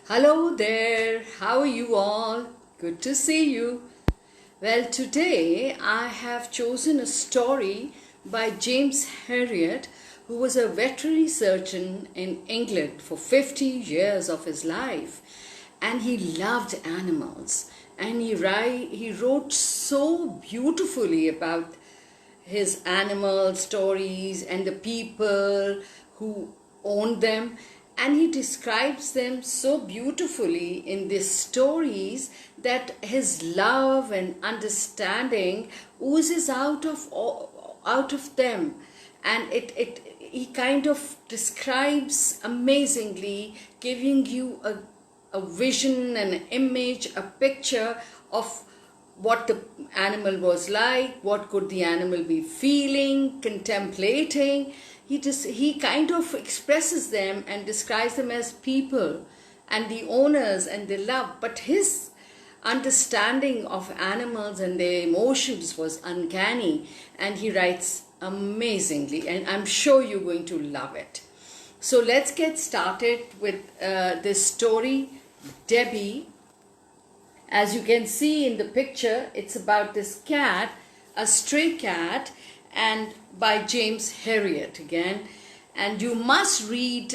Hello there, how are you all? Good to see you. Well, today I have chosen a story by James Herriot, who was a veterinary surgeon in England for 50 years of his life, and he loved animals, and he wrote so beautifully about his animal stories and the people who owned them, and he describes them so beautifully in these stories that his love and understanding oozes out of them, and he kind of describes amazingly, giving you a vision, an image, a picture of what the animal was like, what could the animal be feeling, contemplating. He kind of expresses them and describes them as people and the owners and the love, but his understanding of animals and their emotions was uncanny, and he writes amazingly, and I'm sure you're going to love it. So let's get started with this story, Debbie. As you can see in the picture, it's about this cat, a stray cat, and by James Herriot again. And you must read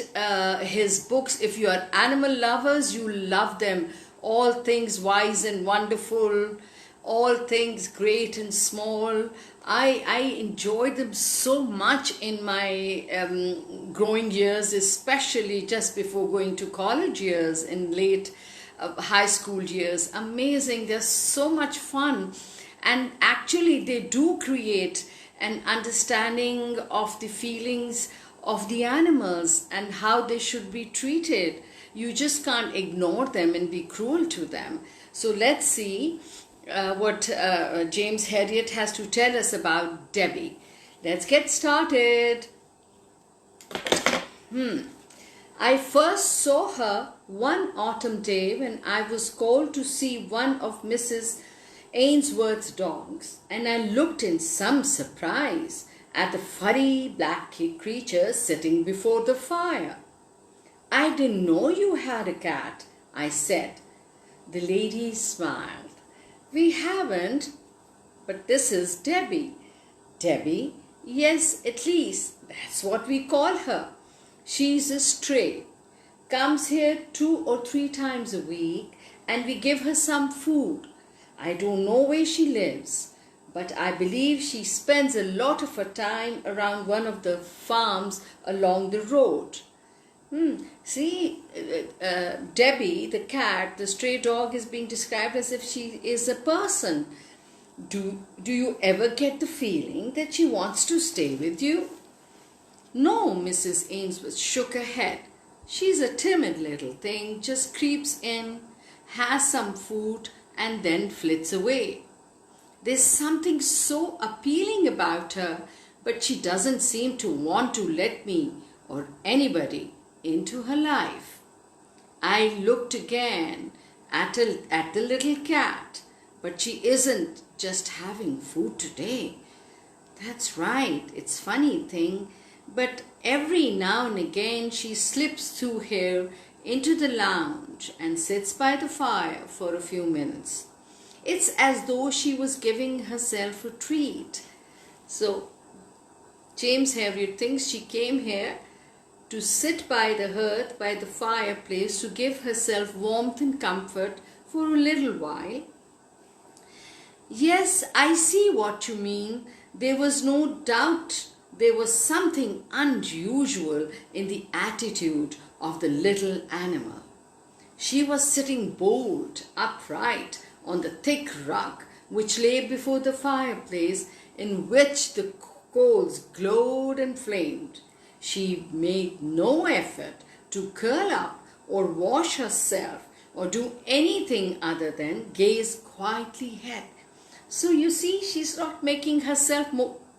his books. If you are animal lovers, you love them. All things wise and wonderful, all things great and small. I enjoyed them so much in my growing years, especially just before going to college years, in late high school years. Amazing, they're so much fun, and actually they do create an understanding of the feelings of the animals and how they should be treated. You just can't ignore them and be cruel to them. So let's see what James Herriot has to tell us about Debbie. Let's get started. I first saw her one autumn day when I was called to see one of Mrs. Ainsworth's dogs, and I looked in some surprise at the furry black creature sitting before the fire. "I didn't know you had a cat," I said. The lady smiled. "We haven't, but this is Debbie." "Debbie?" "Yes, at least that's what we call her. She's a stray. Comes here 2 or 3 times a week, and we give her some food. I don't know where she lives, but I believe she spends a lot of her time around one of the farms along the road." See, Debbie, the cat, the stray dog, is being described as if she is a person. Do you ever get the feeling that she wants to stay with you? "No," Mrs. Ainsworth shook her head. "She's a timid little thing, just creeps in, has some food, and then flits away. There's something so appealing about her, but she doesn't seem to want to let me or anybody into her life." I looked again at the little cat. "But she isn't just having food today." "That's right, it's funny thing, but every now and again she slips through here into the lounge and sits by the fire for a few minutes. It's as though she was giving herself a treat." So James Herriot thinks she came here to sit by the hearth, by the fireplace, to give herself warmth and comfort for a little while. "Yes, I see what you mean. There was no doubt there was something unusual in the attitude of the little animal. She was sitting bolt upright on the thick rug which lay before the fireplace, in which the coals glowed and flamed. She made no effort to curl up or wash herself or do anything other than gaze quietly ahead." So you see, she's not making herself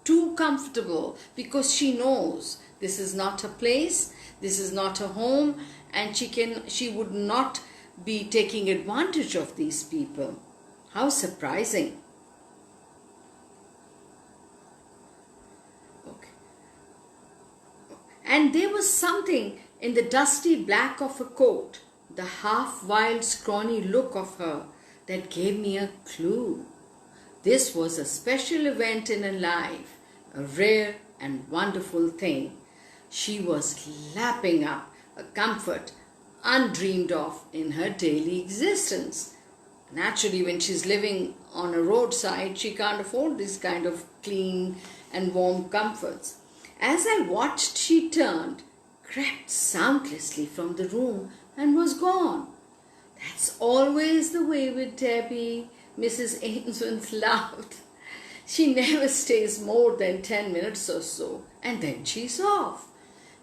too comfortable, because she knows this is not her place, this is not her home, and she would not be taking advantage of these people. How surprising. Okay. And there was something in the dusty black of her coat, the half-wild, scrawny look of her that gave me a clue. This was a special event in her life, a rare and wonderful thing. She was lapping up a comfort undreamed of in her daily existence. Naturally, when she's living on a roadside, she can't afford this kind of clean and warm comforts. As I watched, she turned, crept soundlessly from the room, and was gone. That's always the way with Deppie, Mrs. Ainsworth laughed. She never stays more than 10 minutes or so, and then she's off.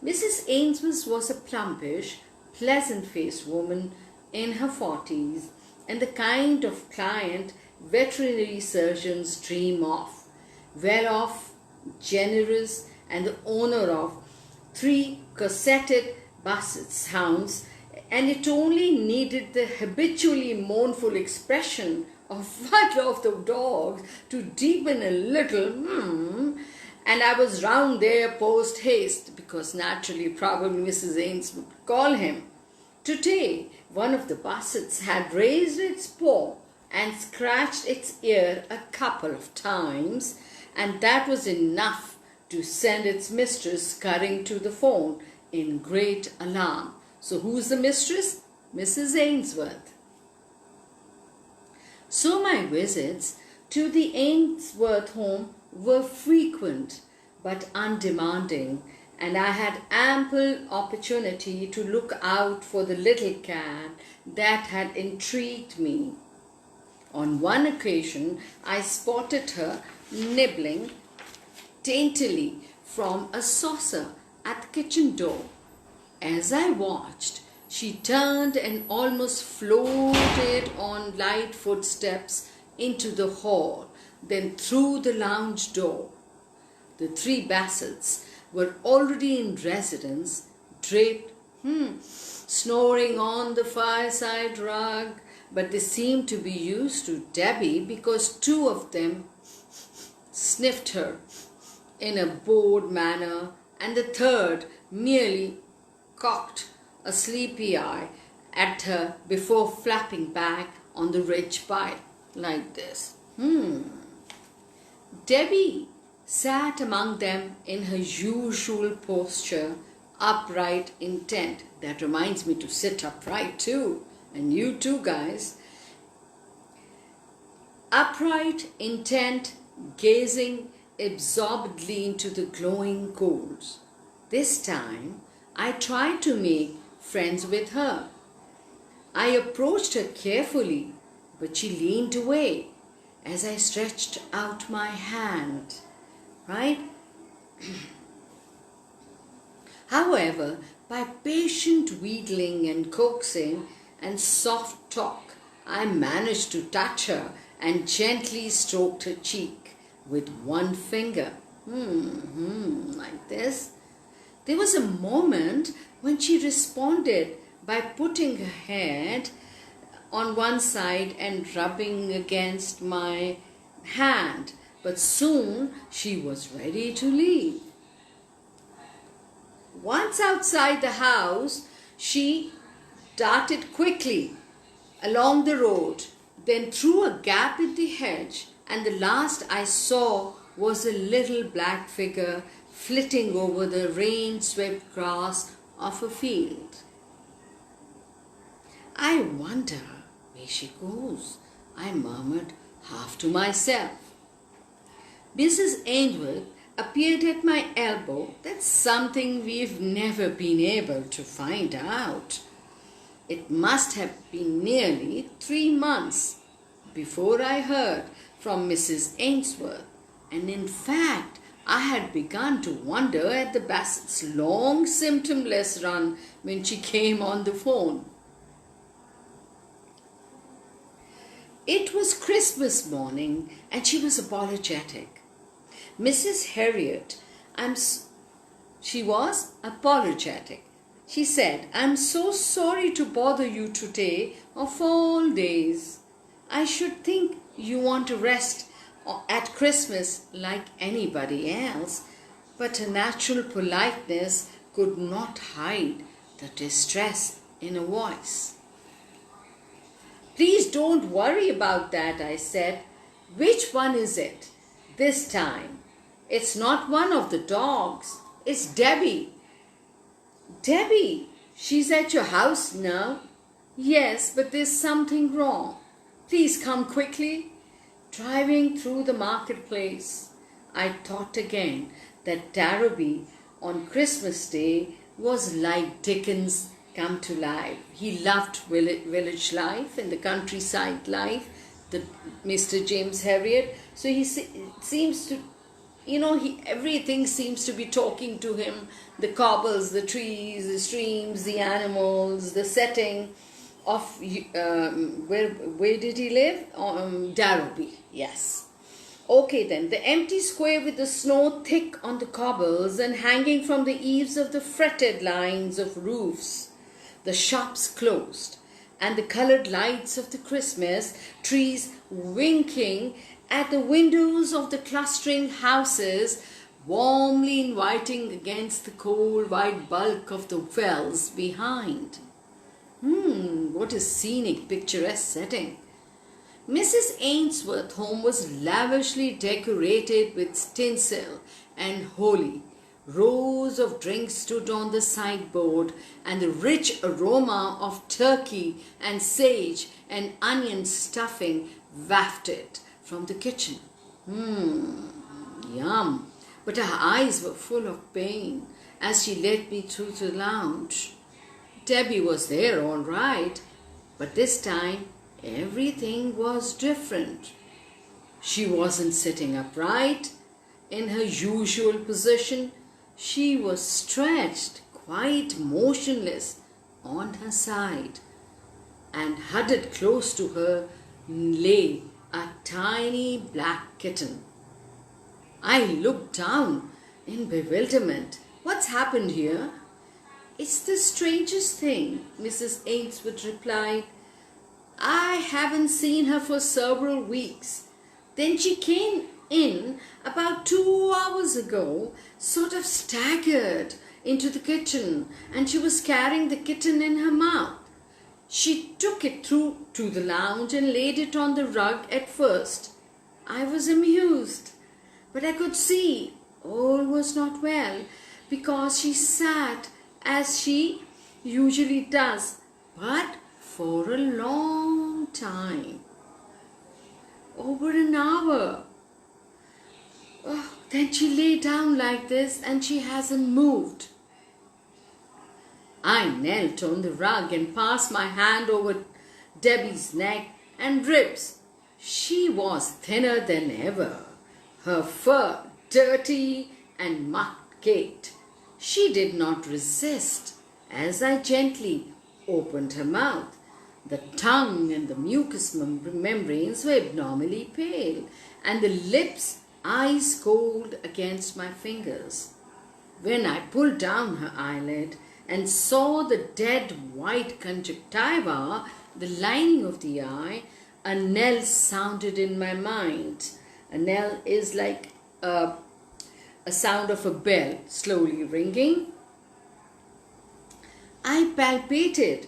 Mrs. Ainsworth was a plumpish, pleasant-faced woman in her 40s, and the kind of client veterinary surgeons dream of. Well-off, generous, and the owner of 3 corseted Basset hounds, and it only needed the habitually mournful expression of one of the dogs to deepen a little, and I was round there post haste, because naturally probably Mrs. Ains would call him. Today, one of the Bassets had raised its paw and scratched its ear a couple of times, and that was enough to send its mistress scurrying to the phone in great alarm. So who's the mistress? Mrs. Ainsworth. So my visits to the Ainsworth home were frequent but undemanding, and I had ample opportunity to look out for the little cat that had intrigued me. On one occasion, I spotted her nibbling daintily from a saucer at the kitchen door. As I watched, she turned and almost floated on light footsteps into the hall, then through the lounge door. The 3 Bassets were already in residence, draped, snoring on the fireside rug, but they seemed to be used to Deppie because 2 of them sniffed her in a bored manner, and the third merely cocked a sleepy eye at her before flapping back on the rich pile like this. Deppie sat among them in her usual posture, upright, intent. That reminds me to sit upright too, and you too, guys. Upright, intent, gazing absorbedly into the glowing coals. This time, I tried to make friends with her. I approached her carefully, but she leaned away as I stretched out my hand. Right? However, by patient wheedling and coaxing and soft talk, I managed to touch her and gently stroked her cheek with one finger. Like this. There was a moment when she responded by putting her head on one side and rubbing against my hand, but soon she was ready to leave. Once outside the house, she darted quickly along the road, then through a gap in the hedge, and the last I saw was a little black figure flitting over the rain-swept grass of a field. I wonder where she goes, I murmured half to myself. Mrs. Ainsworth appeared at my elbow. That's something we've never been able to find out. It must have been nearly 3 months before I heard from Mrs. Ainsworth, and in fact, I had begun to wonder at the Bassett's long symptomless run when she came on the phone. It was Christmas morning and she was apologetic. Mrs. Harriet, she was apologetic. She said, "I'm so sorry to bother you today of all days. I should think you want to rest at Christmas like anybody else," but her natural politeness could not hide the distress in her voice. Please don't worry about that, I said. Which one is it? This time. It's not one of the dogs. It's Debbie. Debbie, she's at your house now. Yes, but there's something wrong. Please come quickly. Driving through the marketplace, I thought again that Darby on Christmas Day was like Dickens come to life. He loved village life and the countryside life, the Mr. James Herriot. So he seems to, everything seems to be talking to him. The cobbles, the trees, the streams, the animals, the setting of, where did he live? Darby, yes. Okay then, the empty square with the snow thick on the cobbles and hanging from the eaves of the fretted lines of roofs, the shops closed, and the coloured lights of the Christmas trees winking at the windows of the clustering houses, warmly inviting against the cold white bulk of the fells behind. What a scenic, picturesque setting. Mrs. Ainsworth's home was lavishly decorated with tinsel and holly. Rows of drinks stood on the sideboard, and the rich aroma of turkey and sage and onion stuffing wafted from the kitchen. Yum! But her eyes were full of pain as she led me through the lounge. Debbie was there all right, but this time everything was different. She wasn't sitting upright in her usual position. She was stretched, quite motionless, on her side, and huddled close to her lay a tiny black kitten. I looked down in bewilderment. What's happened here? It's the strangest thing, Mrs. Ainsworth replied. I haven't seen her for several weeks. Then she came in about 2 hours ago, sort of staggered into the kitchen, and she was carrying the kitten in her mouth. She took it through to the lounge and laid it on the rug at first. I was amused, but I could see all was not well, because she sat as she usually does, but for a long time. Over an hour. Then she lay down like this and she hasn't moved. I knelt on the rug and passed my hand over Debbie's neck and ribs. She was thinner than ever, her fur dirty and muck-caked. She did not resist as I gently opened her mouth. The tongue and the mucous membranes were abnormally pale, and the lips ice cold against my fingers. When I pulled down her eyelid and saw the dead white conjunctiva, the lining of the eye, a knell sounded in my mind. A knell is like a sound of a bell slowly ringing. I palpated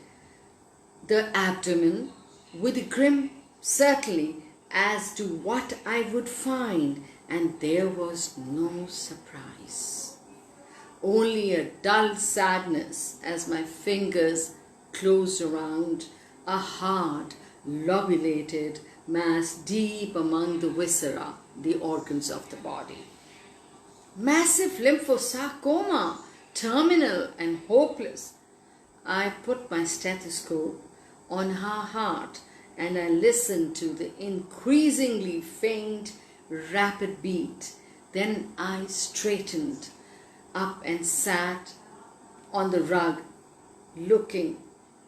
the abdomen with a grim certainty as to what I would find, and there was no surprise. Only a dull sadness as my fingers closed around a hard, lobulated mass deep among the viscera, the organs of the body. Massive lymphosarcoma, terminal and hopeless. I put my stethoscope on her heart and I listened to the increasingly faint, rapid beat. Then I straightened up and sat on the rug, looking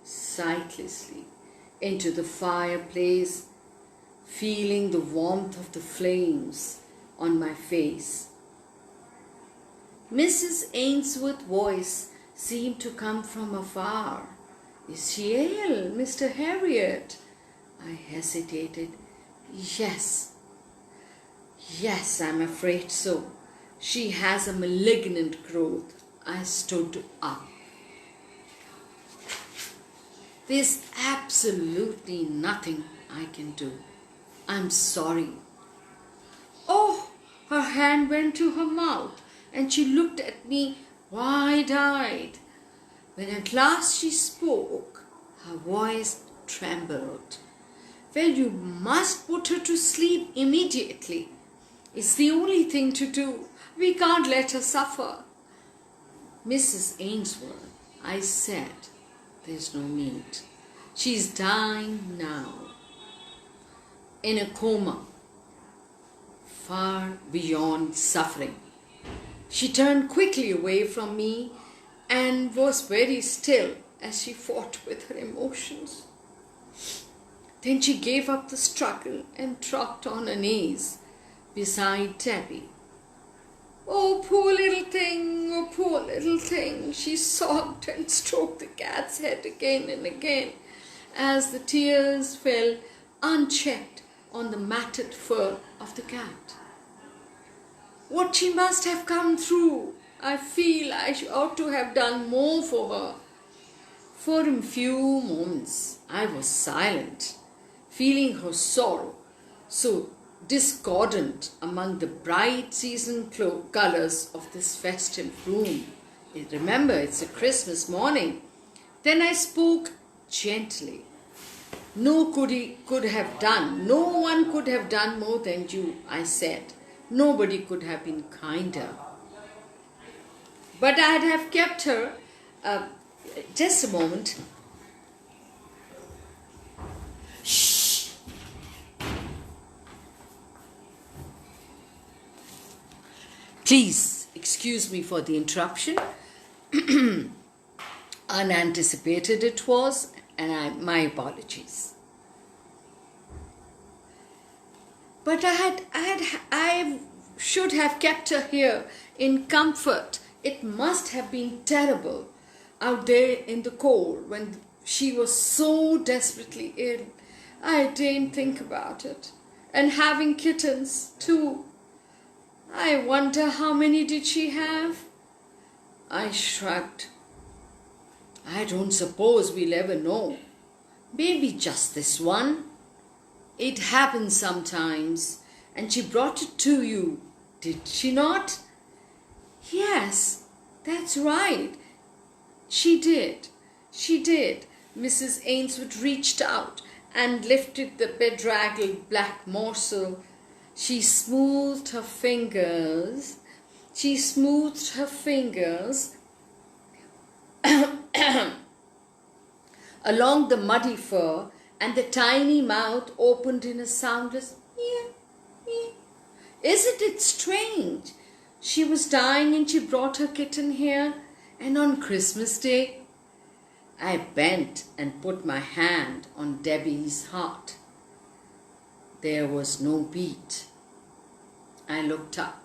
sightlessly into the fireplace, feeling the warmth of the flames on my face. Mrs. Ainsworth's voice seemed to come from afar. Is she ill, Mr. Herriot? I hesitated. Yes, I'm afraid so. She has a malignant growth. I stood up. There's absolutely nothing I can do. I'm sorry. Oh, her hand went to her mouth and she looked at me wide-eyed. When at last she spoke, her voice trembled. Well, you must put her to sleep immediately. It's the only thing to do. We can't let her suffer. Mrs. Ainsworth, I said, there's no need. She's dying now. In a coma. Far beyond suffering. She turned quickly away from me and was very still as she fought with her emotions. Then she gave up the struggle and dropped on her knees beside Deppie. Oh, poor little thing, oh, poor little thing, she sobbed and stroked the cat's head again and again as the tears fell unchecked on the matted fur of the cat. What she must have come through, I feel I ought to have done more for her. For a few moments I was silent, feeling her sorrow so discordant among the bright season colors of this festive room. Remember, it's a Christmas morning. Then I spoke gently. No one could have done more than you, I said. Nobody could have been kinder. But I'd have kept her, just a moment. Shh. Please excuse me for the interruption. Unanticipated it was, and my apologies. But I should have kept her here in comfort. It must have been terrible out there in the cold when she was so desperately ill. I didn't think about it. And having kittens too. I wonder how many did she have? I shrugged. I don't suppose we'll ever know. Maybe just this one. It happens sometimes. And she brought it to you, did she not? Yes, that's right. She did. Mrs. Ainsworth reached out and lifted the bedraggled black morsel. She smoothed her fingers along the muddy fur, and the tiny mouth opened in a soundless meow, meow. Isn't it strange? She was dying and she brought her kitten here, and on Christmas Day. I bent and put my hand on Debbie's heart. There was no beat. I looked up.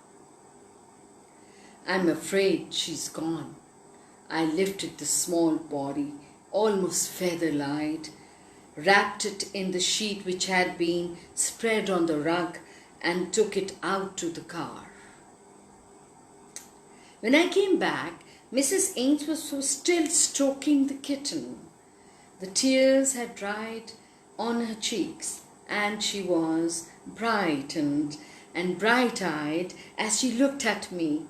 I'm afraid she's gone. I lifted the small body, almost feather-light, wrapped it in the sheet which had been spread on the rug, and took it out to the car. When I came back, Mrs. Ainsworth was still stroking the kitten. The tears had dried on her cheeks, and she was brightened and bright-eyed as she looked at me.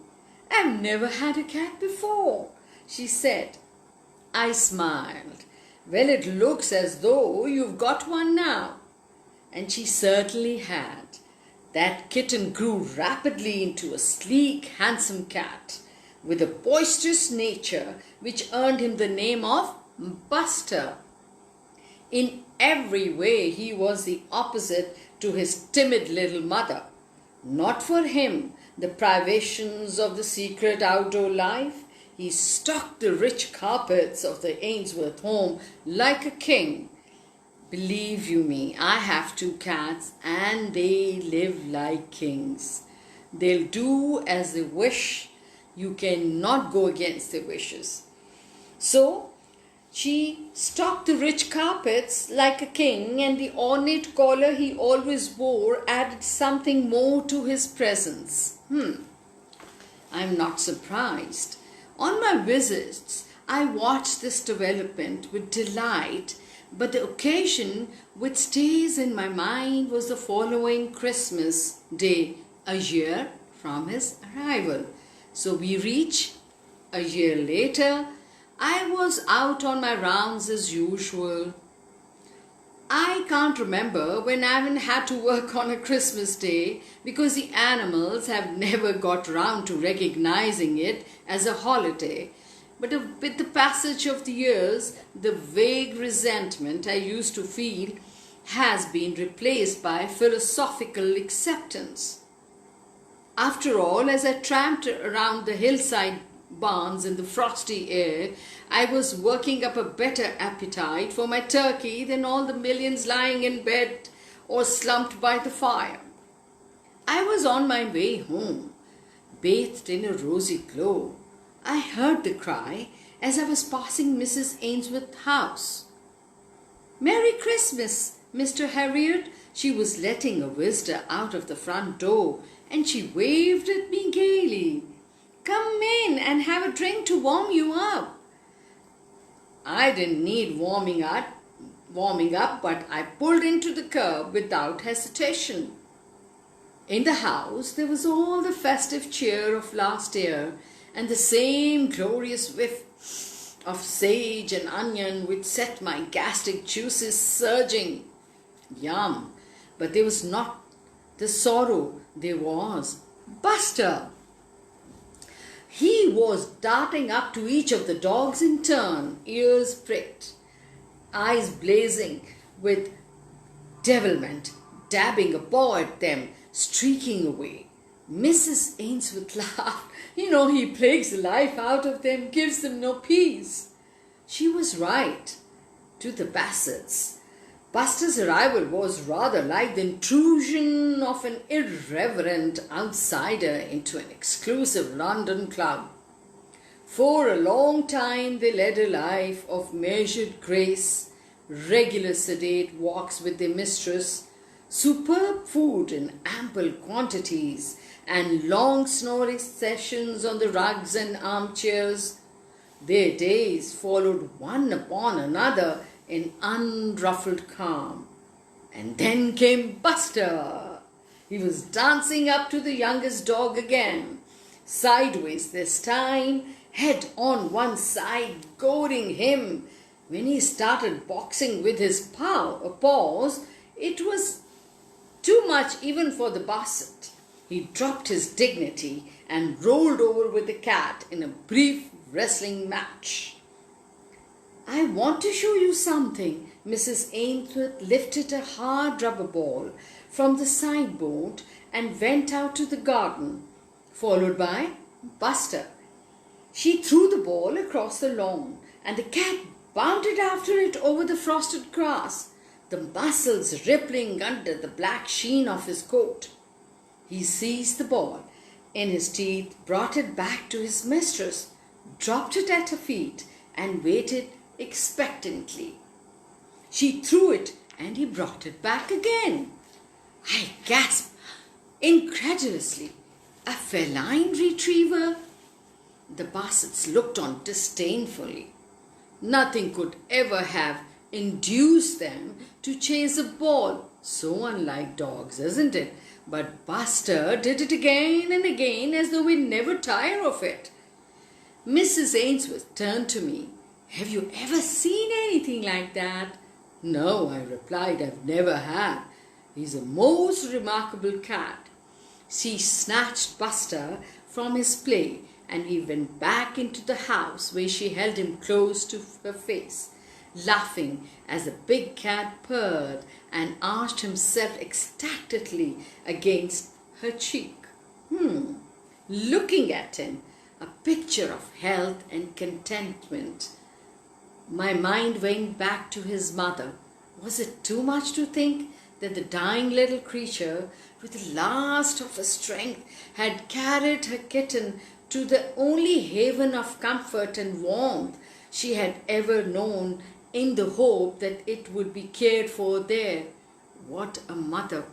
I've never had a cat before, she said. I smiled. Well, it looks as though you've got one now. And she certainly had. That kitten grew rapidly into a sleek, handsome cat with a boisterous nature which earned him the name of Buster. In every way, he was the opposite to his timid little mother. Not for him the privations of the secret outdoor life. He stalked the rich carpets of the Ainsworth home like a king. Believe you me, I have 2 cats and they live like kings. They'll do as they wish. You cannot go against their wishes. So, she stalked the rich carpets like a king, and the ornate collar he always wore added something more to his presence. I'm not surprised. On my visits, I watched this development with delight, but the occasion which stays in my mind was the following Christmas Day, a year from his arrival. So we reach a year later. I was out on my rounds as usual. I can't remember when I haven't had to work on a Christmas Day because the animals have never got round to recognizing it as a holiday. But with the passage of the years, the vague resentment I used to feel has been replaced by philosophical acceptance. After all, as I tramped around the hillside barns in the frosty air, I was working up a better appetite for my turkey than all the millions lying in bed or slumped by the fire. I was on my way home, bathed in a rosy glow. I heard the cry as I was passing Mrs. Ainsworth's house. "Merry Christmas, Mr. Harriet." She was letting a visitor out of the front door, and she waved at me gaily. "Come in and have a drink to warm you up." I didn't need warming up, but I pulled into the curb without hesitation. In the house there was all the festive cheer of last year, and the same glorious whiff of sage and onion which set my gastric juices surging. Yum! But there was not the sorrow, there was Buster. He was darting up to each of the dogs in turn, ears pricked, eyes blazing with devilment, dabbing a paw at them, streaking away. Mrs. Ainsworth laughed. He plagues the life out of them, gives them no peace. She was right. To the Bassetts, Buster's arrival was rather like the intrusion of an irreverent outsider into an exclusive London club. For a long time they led a life of measured grace, regular sedate walks with their mistress, superb food in ample quantities, and long snoring sessions on the rugs and armchairs. Their days followed one upon another in unruffled calm. And then came Buster. He was dancing up to the youngest dog again, sideways this time, head on one side, goading him. When he started boxing with his paws, it was too much even for the Basset. He dropped his dignity and rolled over with the cat in a brief wrestling match. "I want to show you something." Mrs. Ainsworth lifted a hard rubber ball from the sideboard and went out to the garden, followed by Buster. She threw the ball across the lawn, and the cat bounded after it over the frosted grass, the muscles rippling under the black sheen of his coat. He seized the ball in his teeth, brought it back to his mistress, dropped it at her feet, and waited expectantly. She threw it, and he brought it back again. I gasped incredulously. A feline retriever? The Bassets looked on disdainfully. Nothing could ever have induced them to chase a ball. So unlike dogs, isn't it? But Buster did it again and again as though we'd never tire of it. Mrs. Ainsworth turned to me. "Have you ever seen anything like that?" "No," I replied, "I've never had. He's a most remarkable cat." She snatched Buster from his play, and we went back into the house where she held him close to her face, laughing as the big cat purred and arched himself ecstatically against her cheek. Looking at him, a picture of health and contentment. My mind went back to his mother. Was it too much to think that the dying little creature, with the last of her strength, had carried her kitten to the only haven of comfort and warmth she had ever known, in the hope that it would be cared for there? What a mother!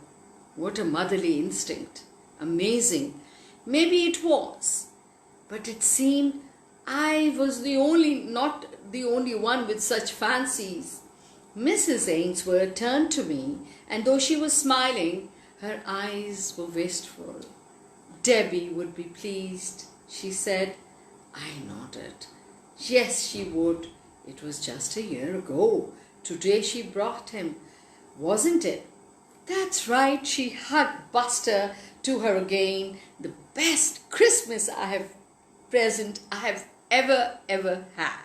What a motherly instinct! Amazing! Maybe it was, but it seemed I was not the only one with such fancies. Mrs. Ainsworth turned to me, and though she was smiling, her eyes were wistful. Debbie would be pleased, she said. I nodded. Yes, she would. It was just a year ago. Today she brought him, wasn't it? That's right, she hugged Buster to her again. The best Christmas present I have ever had.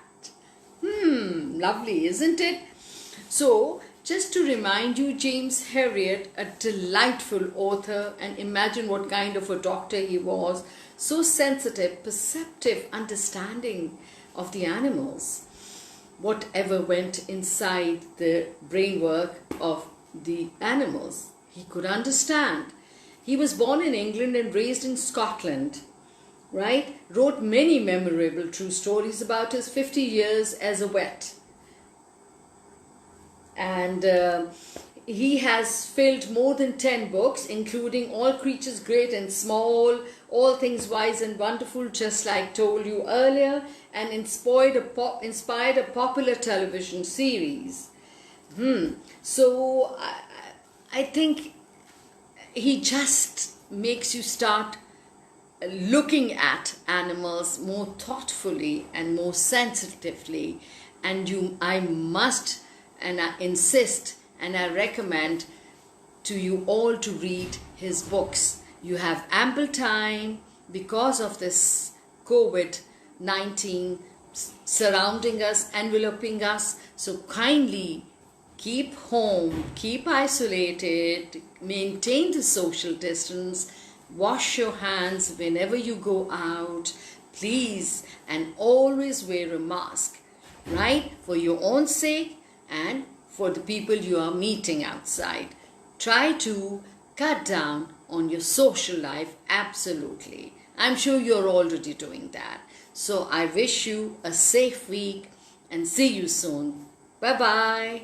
Lovely, isn't it? So, just to remind you, James Herriot, a delightful author, and imagine what kind of a doctor he was. So sensitive, perceptive, understanding of the animals. Whatever went inside the brainwork of the animals, he could understand. He was born in England and raised in Scotland, right? Wrote many memorable true stories about his 50 years as a vet. And he has filled more than 10 books, including All Creatures Great and Small, All Things Wise and Wonderful, just like told you earlier, and inspired a popular television series. So I think he just makes you start looking at animals more thoughtfully and more sensitively. And I must and I insist and I recommend to you all to read his books. You have ample time because of this COVID-19 surrounding us, enveloping us. So kindly keep home, keep isolated, maintain the social distance, wash your hands whenever you go out, please, and always wear a mask, right? For your own sake and for the people you are meeting outside. Try to cut down on your social life, absolutely. I'm sure you're already doing that. So I wish you a safe week and see you soon. Bye-bye.